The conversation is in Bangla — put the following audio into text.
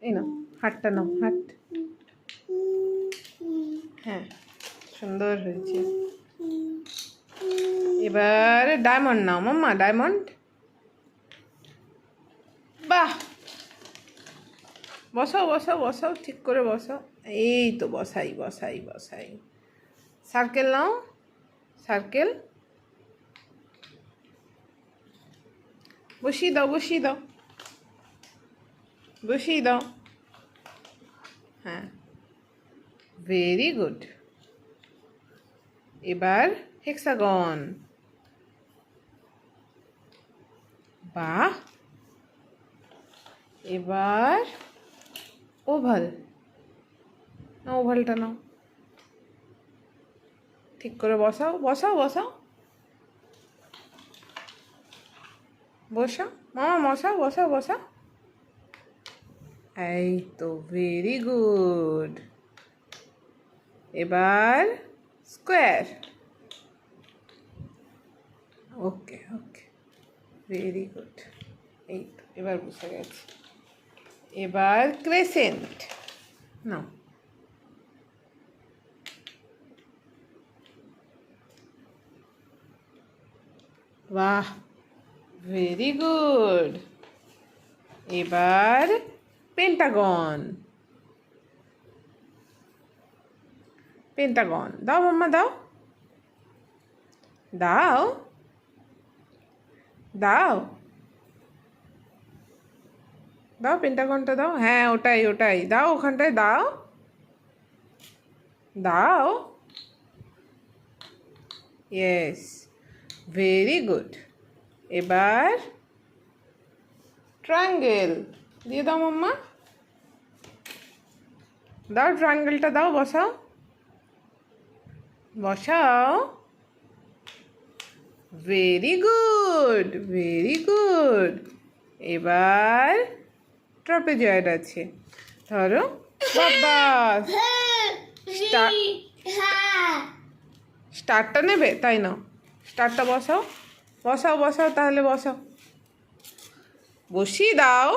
এই নাও হাতটা নাও, হাত। হ্যাঁ, সুন্দর হয়েছে। এবার ডায়মন্ড নাও মাম্মা, ডায়মন্ড। বাহ, বসাও বসাও বসাও, ঠিক করে বসাও। এই তো বসাই বসাই বসাই। সার্কেল নাও, সার্কেল। বসিয়ে দাও বসিয়ে দাও বসিয়ে দাও। হ্যাঁ, ভেরি গুড। এবার হেক্সাগন। বাহ, এবার ওভাল। না, ওভালটা নাও, ঠিক করে বসাও বসাও বসাও। বসাও মামা, বসাও বসাও বসাও। এই তো, ভেরি গুড। এবার স্কোয়ার। ওকে ওকে, ভেরি গুড। এই তো, এবার বুঝে গেছি। এবার ক্রেসেন্ট নাও। বাহ, ভেরি গুড। এবার পেন্টাগন। পেন্টাগন দাও মাম্মা, দাও দাও দাও দাও, পেন্টাগনটা দাও। হ্যাঁ, ওটাই ওটাই দাও, ওখানটায় দাও দাও। Yes, very good. এবার ট্রায়াঙ্গেল দিয়ে দাও মাম্মা, দাও ট্রায়াঙ্গেলটা দাও, বসাও বসাও। Very good very good. এবার ট্রাপেজয়েড আছে, ধরো। বাবা, স্টারটা নেবে? তাই নাও, স্টারটা বসাও বসাও বসাও, তাহলে বসাও, বসিয়ে দাও।